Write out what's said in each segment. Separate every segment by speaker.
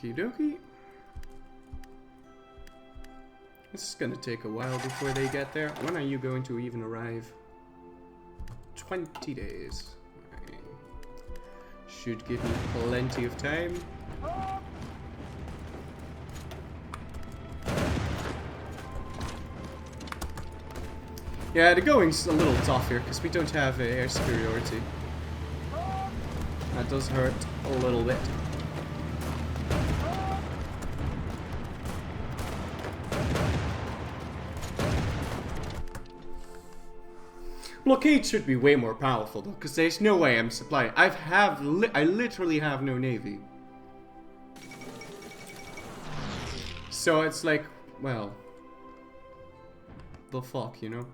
Speaker 1: Okie dokie. This is gonna take a while before they get there. When are you going to even arrive? 20 days. Should give me plenty of time. Yeah, the going's a little tough here because we don't have air superiority. That does hurt a little bit. Blockade should be way more powerful though, because there's no way I'm supplying. I literally have no navy. So it's like, well, the fuck, you know?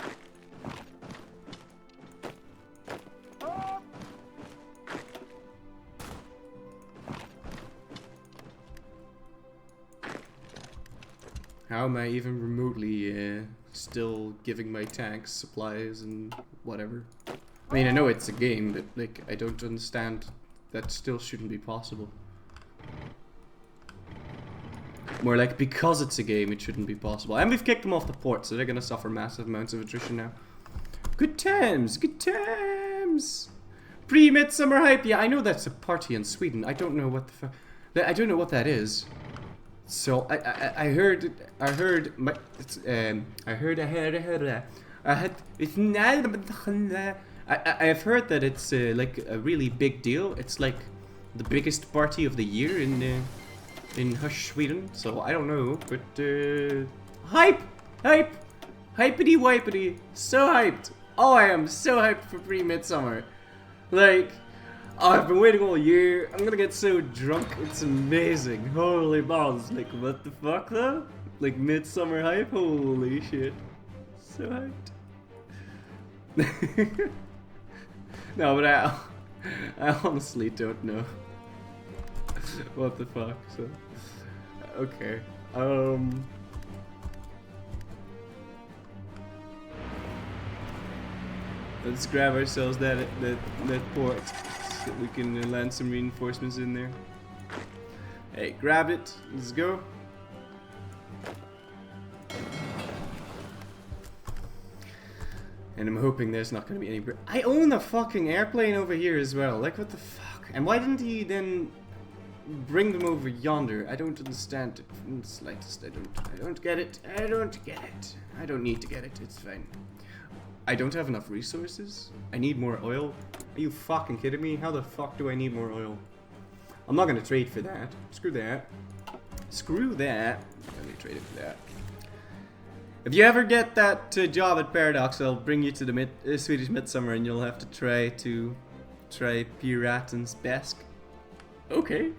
Speaker 1: How am I even remotely still giving my tanks supplies and whatever? I mean, I know it's a game, but like, I don't understand. That still shouldn't be possible. More like, because it's a game, it shouldn't be possible. And we've kicked them off the port, so they're gonna suffer massive amounts of attrition now. Good times! Good times! Pre-Midsummer hype! Yeah, I know that's a party in Sweden. I don't know what the fuck... I don't know what that is. So, I heard I've heard that it's like a really big deal. It's like the biggest party of the year in Hush, Sweden. So I don't know, but hype, hypity wipity, so hyped. Oh, I am so hyped for pre-Midsummer. Like, oh, I've been waiting all year. I'm gonna get so drunk. It's amazing. Holy balls! Like, what the fuck though? Like Midsummer hype? Holy shit! So hyped. No, but I honestly don't know what the fuck. So, okay. Let's grab ourselves that port so we can land some reinforcements in there. Hey, grab it. Let's go. And I'm hoping there's not going to be any... I own a fucking airplane over here as well. Like, what the fuck? And why didn't he then bring them over yonder? I don't understand it in the slightest. I don't get it. I don't get it. I don't need to get it. It's fine. I don't have enough resources. I need more oil. Are you fucking kidding me? How the fuck do I need more oil? I'm not going to trade for that. Screw that. Screw that. Let me trade it for that. If you ever get that job at Paradox, I'll bring you to the Swedish Midsummer and you'll have to try Piraten's Best. Okay.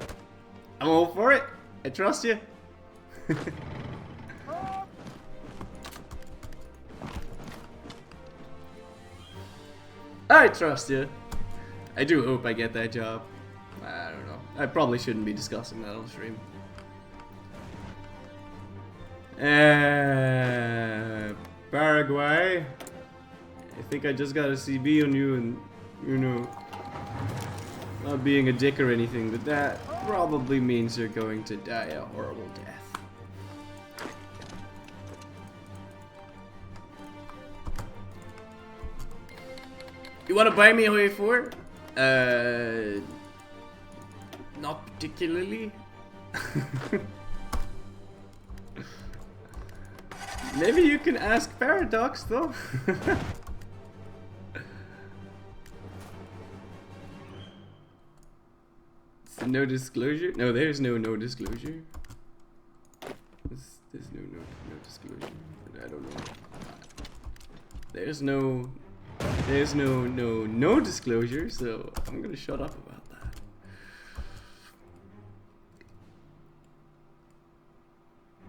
Speaker 1: I'm all for it. I trust you. I trust you. I do hope I get that job. I don't know. I probably shouldn't be discussing that on stream. Paraguay. I think I just got a CB on you and, you know, not being a dick or anything, but that probably means you're going to die a horrible death. You want to buy me a way for? Not particularly. Maybe you can ask Paradox though. It's no disclosure? No, there's no disclosure. There's no disclosure. I don't know. There's no disclosure, so I'm gonna shut up about that.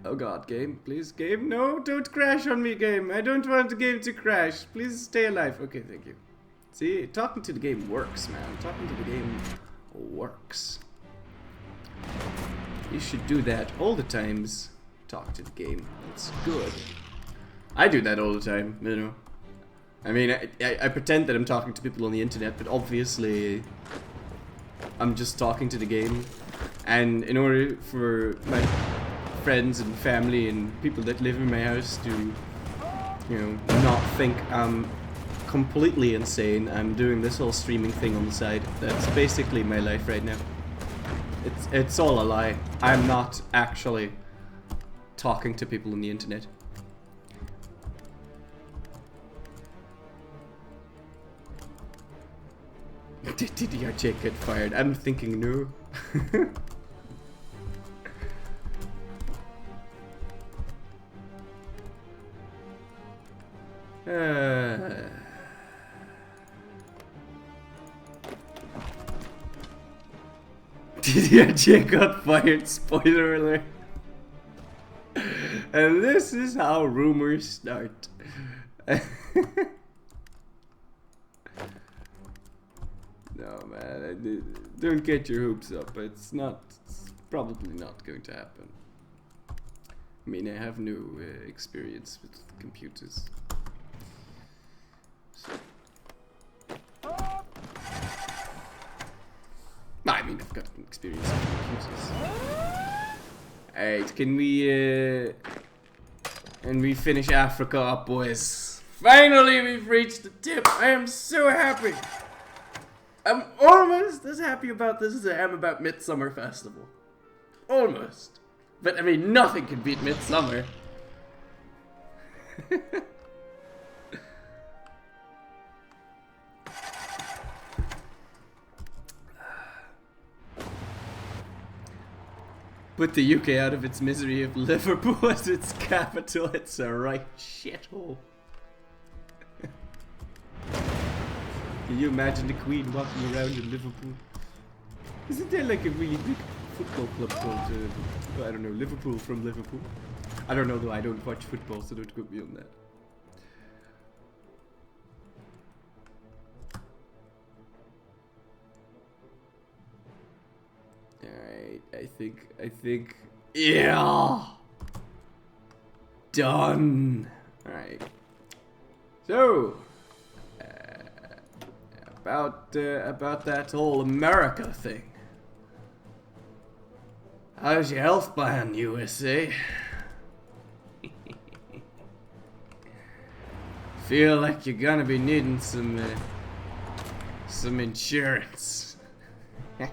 Speaker 1: Oh god, game, please, game, no, don't crash on me, game. I don't want the game to crash. Please stay alive. Okay, thank you. See, talking to the game works, man. Talking to the game works. You should do that all the times. Talk to the game. It's good. I do that all the time, you know. I mean, I pretend that I'm talking to people on the internet, but obviously I'm just talking to the game. And in order for my friends and family and people that live in my house to, you know, not think I'm completely insane, I'm doing this whole streaming thing on the side. That's basically my life right now. It's all a lie. I'm not actually talking to people on the internet. Did your chick get fired? I'm thinking no. Did your chick got fired? Spoiler alert. And this is how rumors start. No, man, don't get your hopes up. It's probably not going to happen. I mean, I have no experience with computers. So. I mean, I've got experience with computers. Alright, can we finish Africa up, boys? Finally, we've reached the tip. I am so happy. I'm almost as happy about this as I am about Midsummer Festival. Almost. But I mean, nothing can beat Midsummer. Put the UK out of its misery of Liverpool as its capital. It's a right shithole. Can you imagine the Queen walking around in Liverpool? Isn't there like a really big football club called, I don't know, Liverpool from Liverpool? I don't know though, I don't watch football, so don't quote me on that. Alright, I think, yeah! Done! Alright. So, about that whole America thing. How's your health plan, USA? Feel like you're gonna be needing some insurance. Yeah.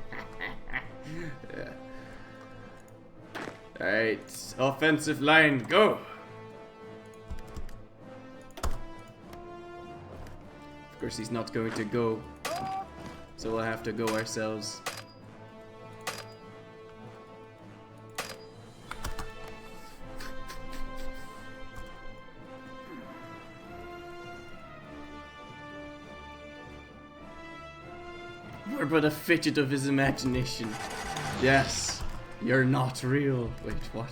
Speaker 1: Alright, offensive line, go! Of course he's not going to go, so we'll have to go ourselves. We're but a fidget of his imagination. Yes, you're not real. Wait, what?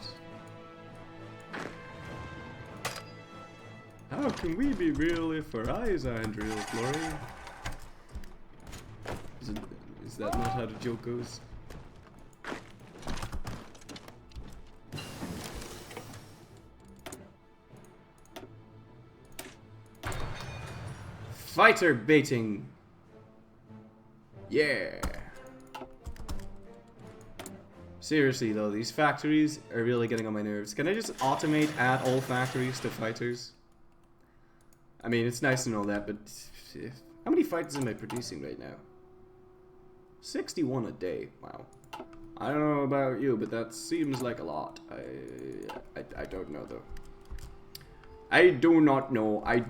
Speaker 1: How can we be real if our eyes aren't real, Florry? Is that not how the joke goes? Fighter baiting! Yeah! Seriously though, these factories are really getting on my nerves. Can I just automate add all factories to fighters? I mean, it's nice and all that, but how many fighters am I producing right now? 61 a day. Wow. I don't know about you, but that seems like a lot. I don't know though. I do not know. I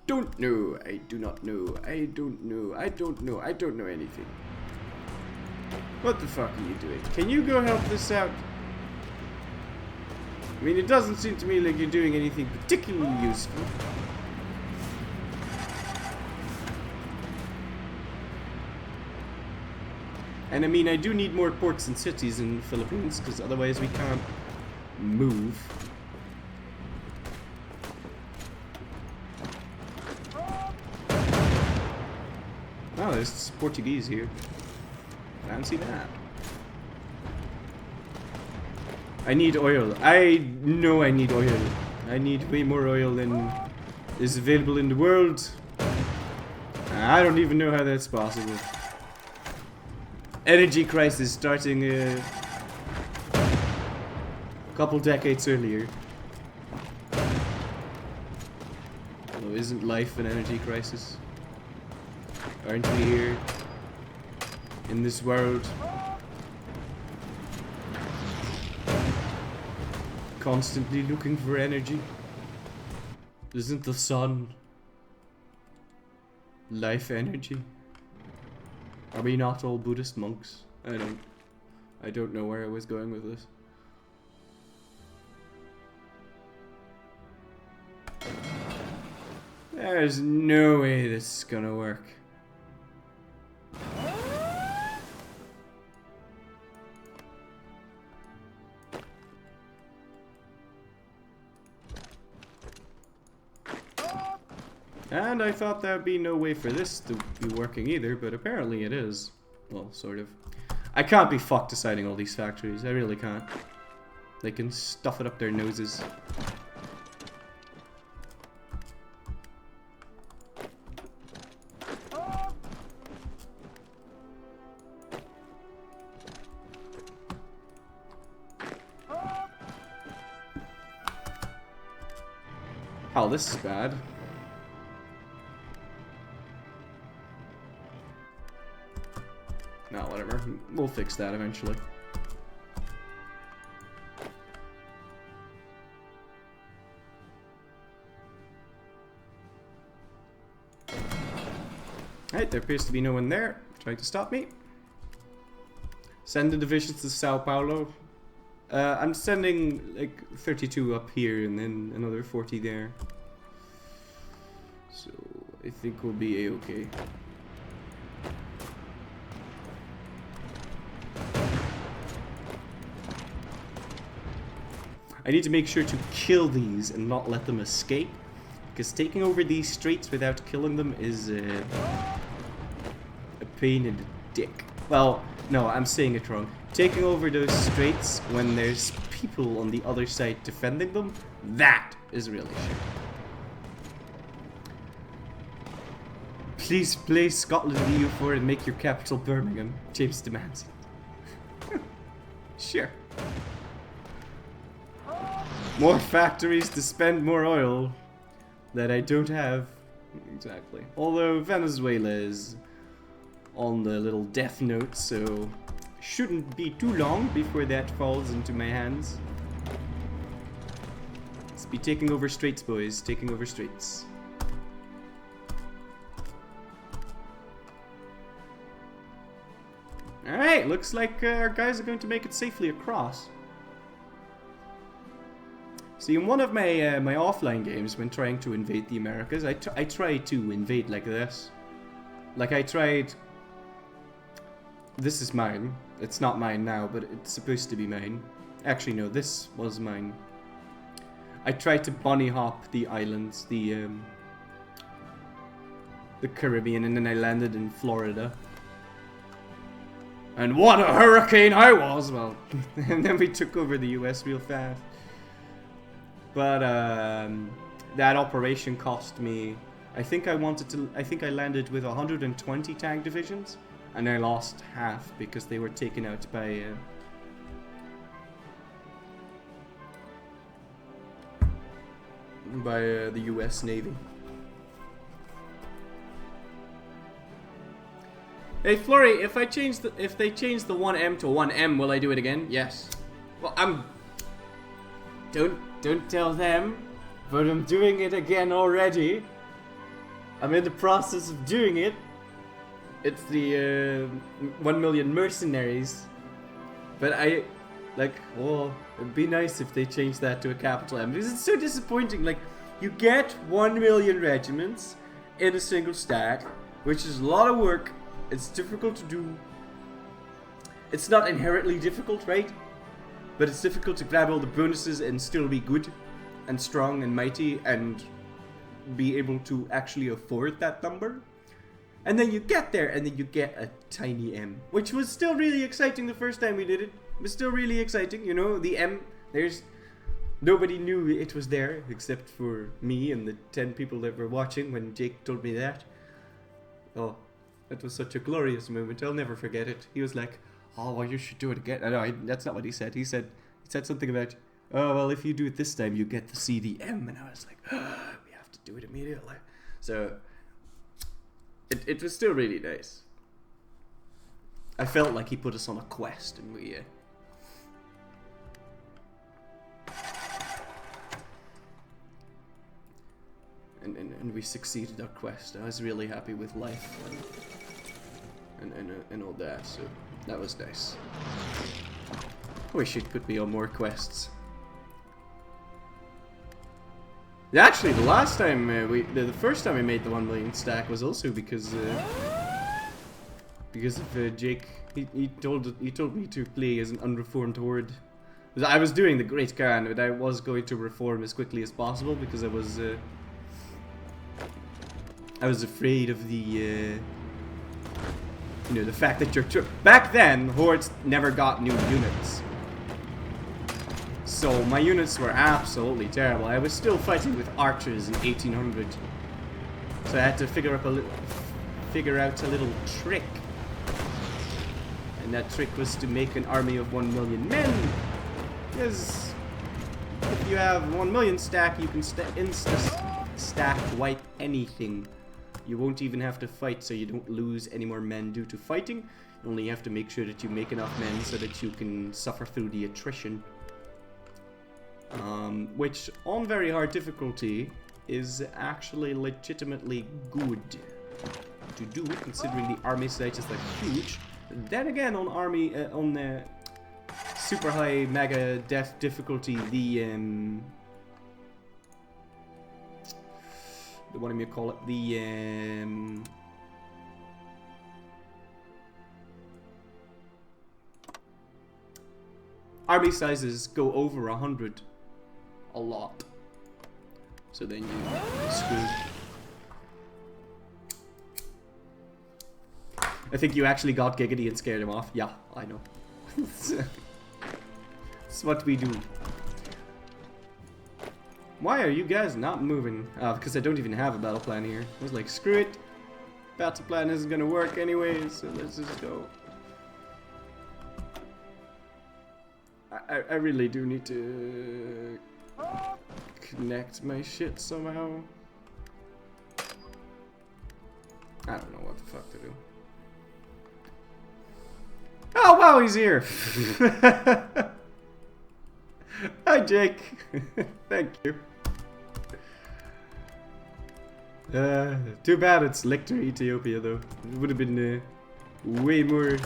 Speaker 1: don't know. I do not know. I don't know. I don't know. I don't know anything. What the fuck are you doing? Can you go help this out? I mean, it doesn't seem to me like you're doing anything particularly useful. And I mean, I do need more ports and cities in the Philippines, because otherwise we can't move. Oh, there's Portuguese here. Fancy that. I need oil. I know I need oil. I need way more oil than is available in the world. I don't even know how that's possible. energy crisis starting a couple decades earlier. Although isn't life an energy crisis? Aren't we here in this world constantly looking for energy? Isn't the sun life energy? Are we not all Buddhist monks? I don't know where I was going with this. There's no way this is gonna work. And I thought there'd be no way for this to be working either, but apparently it is. Well, sort of. I can't be fucked deciding all these factories, I really can't. They can stuff it up their noses. Oh, this is bad. No, whatever. We'll fix that eventually. Alright, there appears to be no one there trying to stop me. Send the divisions to Sao Paulo. I'm sending like 32 up here and then another 40 there. So I think we'll be a-okay. I need to make sure to kill these and not let them escape, because taking over these straits without killing them is a pain in the dick. Well, no, I'm saying it wrong. Taking over those straits when there's people on the other side defending them, that is really shit. Please play Scotland EU4 and make your capital Birmingham, James demands. Sure. More factories to spend more oil that I don't have. Exactly. Although Venezuela is on the little death note, so shouldn't be too long before that falls into my hands. Let's be taking over straits, boys. Taking over straits. Alright, looks like our guys are going to make it safely across. See, in one of my my offline games, when trying to invade the Americas, I tried to invade like this. Like I tried... This is mine. It's not mine now, but it's supposed to be mine. Actually, no, this was mine. I tried to bunny hop the islands, the Caribbean, and then I landed in Florida. And what a hurricane I was! Well, and then we took over the US real fast. But that operation cost me, I think I landed with 120 tank divisions, and I lost half because they were taken out by the US Navy. Hey Flurry, if they change the 1M to 1M, will I do it again? Yes. Well, Don't tell them, but I'm doing it again already. I'm in the process of doing it. It's the 1 million mercenaries. But well, it'd be nice if they changed that to a capital M, because it's so disappointing. Like, you get 1 million regiments in a single stack, which is a lot of work. It's difficult to do. It's not inherently difficult, right? But it's difficult to grab all the bonuses and still be good and strong and mighty and be able to actually afford that number. And then you get there and then you get a tiny M, which was still really exciting the first time we did it. It was still really exciting, you know, the M, nobody knew it was there except for me and the 10 people that were watching when Jake told me that. Oh, That was such a glorious moment. I'll never forget it. He was like, "Oh, well, you should do it again." No, that's not what he said. He said something about, "Oh, well, if you do it this time, you get to see the M." And I was like, "Oh, we have to do it immediately." So it was still really nice. I felt like he put us on a quest, and we. And we succeeded our quest. I was really happy with life and all that, so that was nice. I wish he'd put me on more quests. Actually, the last time the first time I made the 1 million stack was also because of Jake. He told me to play as an unreformed horde. I was doing the Great Khan, but I was going to reform as quickly as possible because I was afraid of the the fact that back then hordes never got new units. So my units were absolutely terrible. I was still fighting with archers in 1800. So I had to figure out a little trick. And that trick was to make an army of 1 million men. Because if you have 1 million stack, you can stack wipe anything. You won't even have to fight, so you don't lose any more men due to fighting. You only have to make sure that you make enough men so that you can suffer through the attrition. Which, on very hard difficulty, is actually legitimately good to do, considering the army size is like huge. Then again, on the super high mega death difficulty, what do you call it? The army sizes go over 100 a lot. So then you're screwed. I think you actually got giggity and scared him off. Yeah, I know. It's what we do. Why are you guys not moving? Because I don't even have a battle plan here. I was like, screw it. Battle plan isn't gonna work anyways, so let's just go. I really do need to connect my shit somehow. I don't know what the fuck to do. Oh wow, he's here! Hi Jake! Thank you. Too bad it's Lecter Ethiopia though. It would have been way more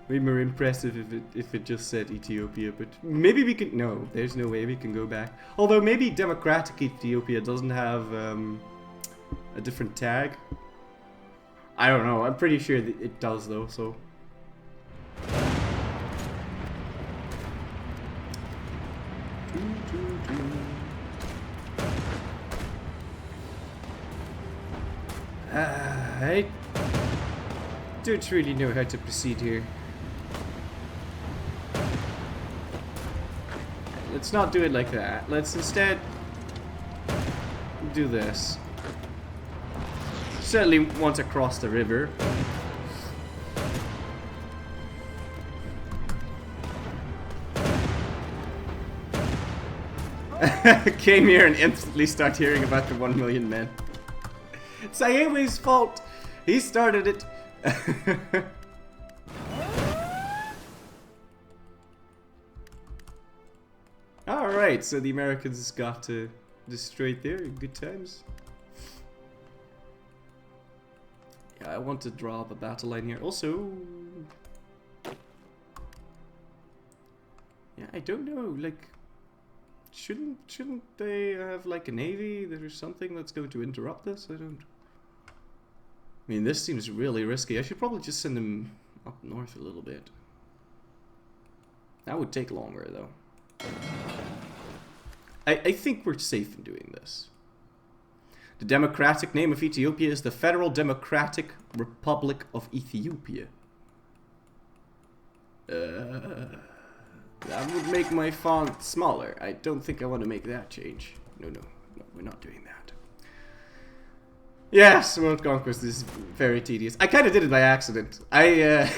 Speaker 1: impressive if it just said Ethiopia, but maybe we can. No, there's no way we can go back. Although maybe Democratic Ethiopia doesn't have a different tag. I don't know. I'm pretty sure that it does though. So. I don't really know how to proceed here. Let's not do it like that. Let's instead do this. Certainly want to cross the river. Came here and instantly start hearing about the 1 million men. It's Sayewe's fault. He started it. Alright, so the Americans got to the Strait there in good times. Yeah, I want to draw up a battle line here. Also, yeah, I don't know, like, shouldn't they have like a navy or something that's going to interrupt this? I mean, this seems really risky. I should probably just send them up north a little bit. That would take longer, though. I think we're safe in doing this. The democratic name of Ethiopia is the Federal Democratic Republic of Ethiopia. That would make my font smaller. I don't think I want to make that change. No, we're not doing that. Yes, World Conquest is very tedious. I kind of did it by accident. My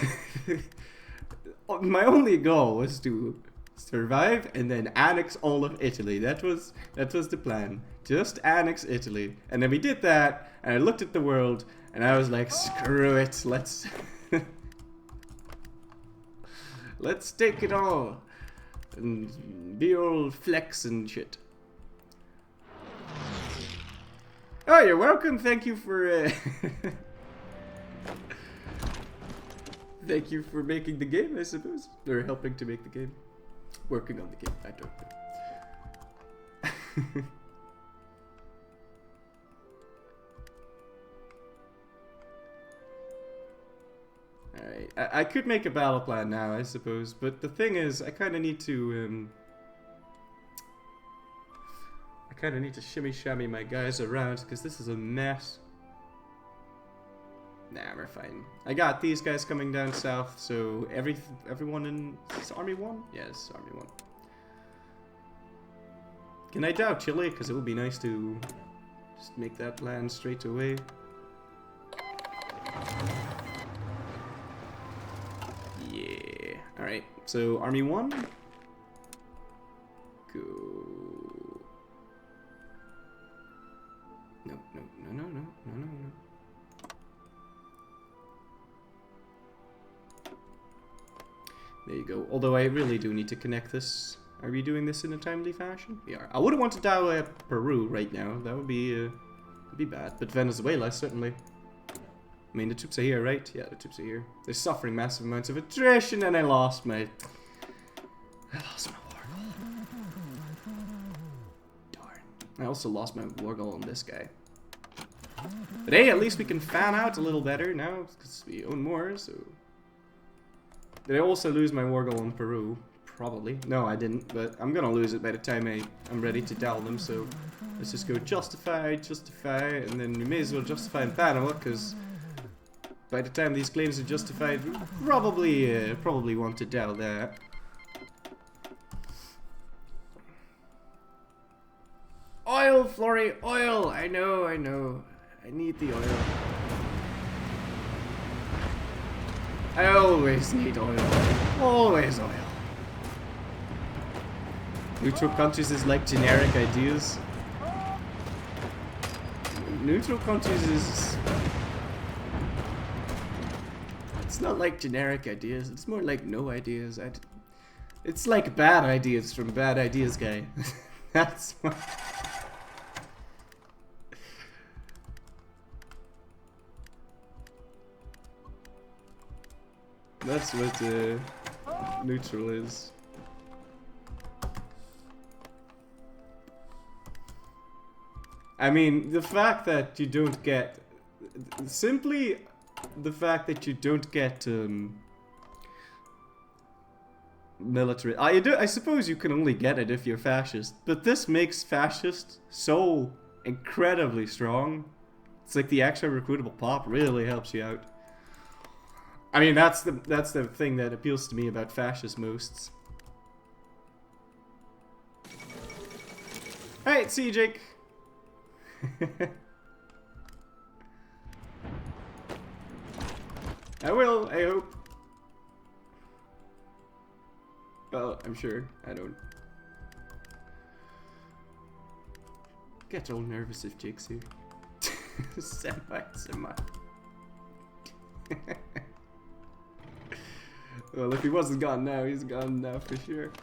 Speaker 1: only goal was to survive and then annex all of Italy. That was the plan. Just annex Italy. And then we did that, and I looked at the world, and I was like, screw it, let's... let's take it all. And be all flex and shit. Oh, you're welcome. Thank you for thank you for making the game, I suppose. Or helping to make the game. Working on the game, I don't know. Alright, I could make a battle plan now, I suppose, but the thing is, I kind of need to, shimmy-shammy my guys around, because this is a mess. Nah, we're fine. I got these guys coming down south, so everyone in... Is this Army 1? Yes, Army 1. Can I doubt Chile? Because it would be nice to just make that plan straight away. Yeah. Alright, so Army 1. Go. No. There you go. Although I really do need to connect this. Are we doing this in a timely fashion? We are. I wouldn't want to die Peru right now. That would be bad. But Venezuela, certainly. I mean, the troops are here, right? Yeah, the troops are here. They're suffering massive amounts of attrition, and I lost my war goal. Darn. I also lost my war goal on this guy. But hey, at least we can fan out a little better now, because we own more, so... Did I also lose my war goal in Peru? Probably. No, I didn't, but I'm gonna lose it by the time I'm ready to down them, so... Let's just go justify, and then we may as well justify in Panama, because... By the time these claims are justified, we probably want to down that. Oil, Florry, oil! I know. I need the oil. I always need oil. Always oil. Neutral countries is like generic ideas. Neutral countries is... It's not like generic ideas. It's more like no ideas. It's like bad ideas from Bad Ideas Guy. That's what... That's what neutral is. I mean, the fact that you don't get... Simply the fact that you don't get military... I suppose you can only get it if you're fascist, but this makes fascist so incredibly strong. It's like the extra recruitable pop really helps you out. I mean, that's the thing that appeals to me about fascist most. Alright, see you, Jake. I will, I hope. Well, I'm sure. I don't. Get all nervous if Jake's here. Semi. Well, if he wasn't gone now, he's gone now for sure.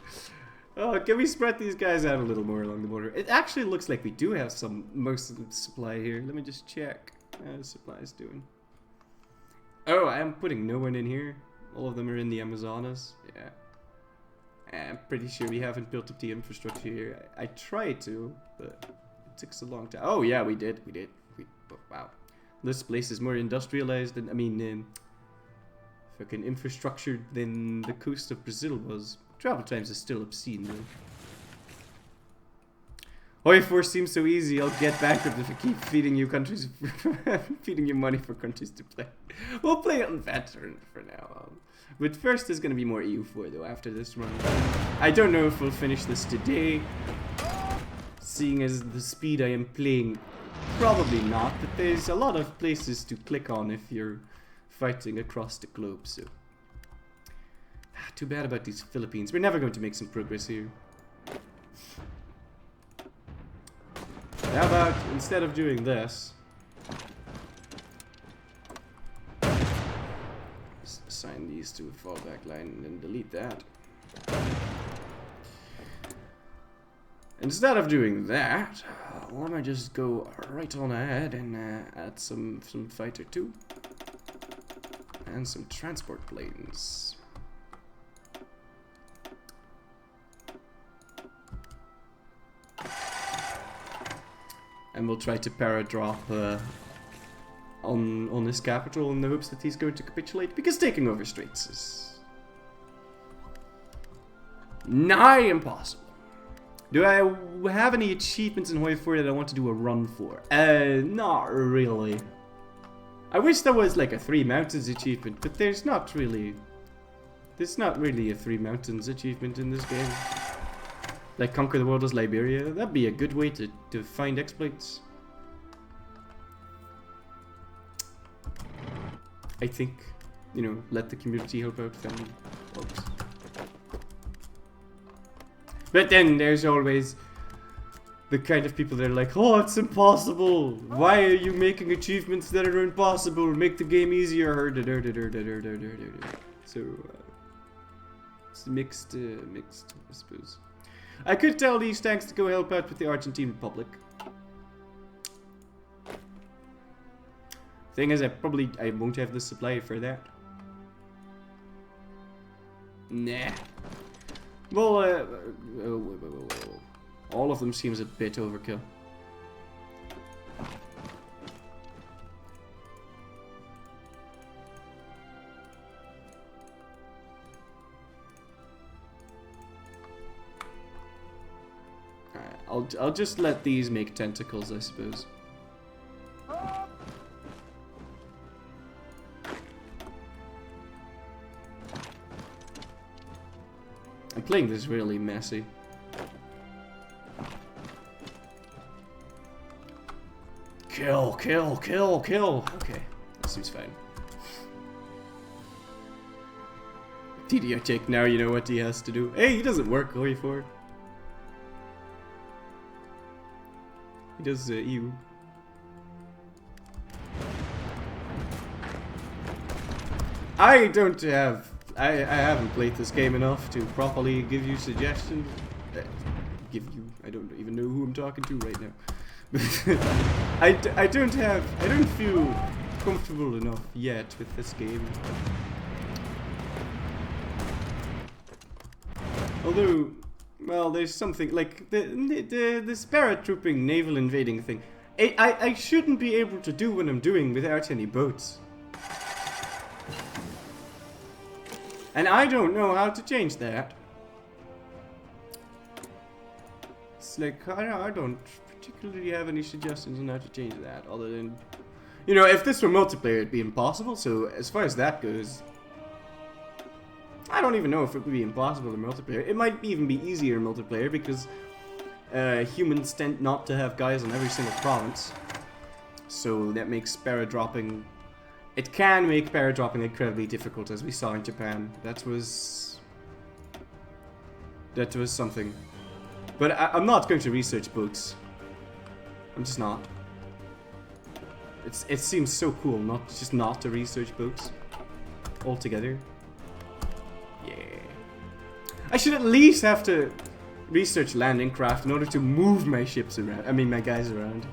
Speaker 1: Oh, can we spread these guys out a little more along the border? It actually looks like we do have most of the supply here. Let me just check how the supply's doing. Oh, I'm putting no one in here. All of them are in the Amazonas. Yeah. I'm pretty sure we haven't built up the infrastructure here. I tried to, but it took so long to... Oh, yeah, we did. Oh, wow. This place is more industrialized than... I mean, fucking infrastructure than the coast of Brazil was. Travel times are still obscene, though. Hoi 4 seems so easy. I'll get bankrupt if I keep feeding you countries, feeding you money for countries to play. We'll play it on veteran for now. But first, there's gonna be more EU4 though after this run. I don't know if we'll finish this today, seeing as the speed I am playing Probably not, but there's a lot of places to click on if you're fighting across the globe, so... Too bad about these Philippines. We're never going to make some progress here. How about, instead of doing this... Just assign these to a fallback line and then delete that. Instead of doing that, why don't I just go right on ahead and add some fighter 2 and some transport planes. And we'll try to para-drop on his capital in the hopes that he's going to capitulate, because taking over Straits is nigh impossible. Do I have any achievements in Hoi 4 that I want to do a run for? Not really. I wish there was like a 3 mountains achievement, but there's not really a 3 mountains achievement in this game. Like conquer the world as Liberia. That'd be a good way to find exploits. I think, you know, let the community help out family folks. But then there's always the kind of people that are like, oh, it's impossible. Why are you making achievements that are impossible? Make the game easier. So, it's mixed, I suppose. I could tell these tanks to go help out with the Argentine Republic. Thing is, I won't have the supply for that. Nah. Well, all of them seems a bit overkill. Alright, I'll just let these make tentacles, I suppose. I'm playing this really messy. Kill, kill, kill, kill. Okay, that seems fine. TDI check, now you know what he has to do. Hey, he doesn't work, Hoi 4. He does EU. I don't have... I haven't played this game enough to properly give you suggestions. I don't even know who I'm talking to right now. I don't feel comfortable enough yet with this game. Although, well, there's something like this paratrooping naval invading thing. I shouldn't be able to do what I'm doing without any boats. And I don't know how to change that. It's like, I don't particularly have any suggestions on how to change that, other than... You know, if this were multiplayer, it'd be impossible, so as far as that goes... I don't even know if it would be impossible in multiplayer. It might even be easier in multiplayer, because humans tend not to have guys on every single province. So that makes para-dropping... It can make para-dropping incredibly difficult, as we saw in Japan. That was something. But I'm not going to research boats. I'm just not. It seems so cool not to research boats altogether. Yeah. I should at least have to research landing craft in order to move my ships around. I mean, my guys around.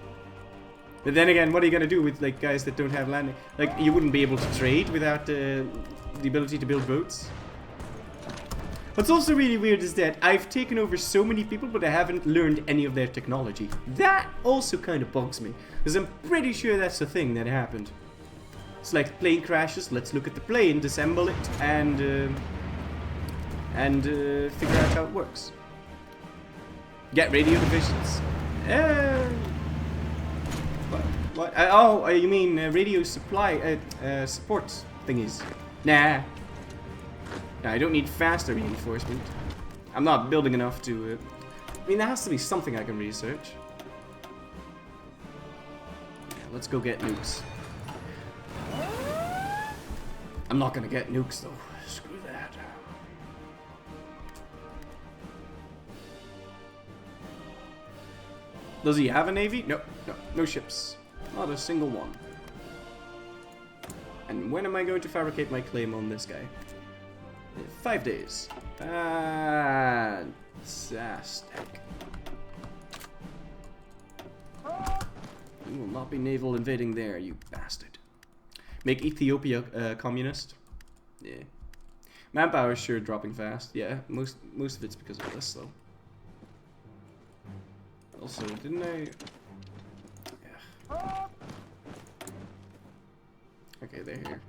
Speaker 1: But then again, what are you gonna do with like guys that don't have landing? Like, you wouldn't be able to trade without the ability to build boats. What's also really weird is that I've taken over so many people, but I haven't learned any of their technology. That also kind of bugs me, because I'm pretty sure that's the thing that happened. It's like plane crashes. Let's look at the plane, disassemble it, and figure out how it works. Get radio divisions. What? Oh, you mean radio supply, support thingies? Nah. I don't need faster reinforcement. I'm not building enough to... I mean, there has to be something I can research. let's go get nukes. I'm not gonna get nukes though. Screw that. Does he have a navy? No, no ships. Not a single one. And when am I going to fabricate my claim on this guy? 5 days. Fantastic. You will not be naval invading there, you bastard. Make Ethiopia communist? Yeah. Manpower is sure dropping fast. Yeah, most of it's because of this though. Also, didn't I? Yeah. Okay, they're here.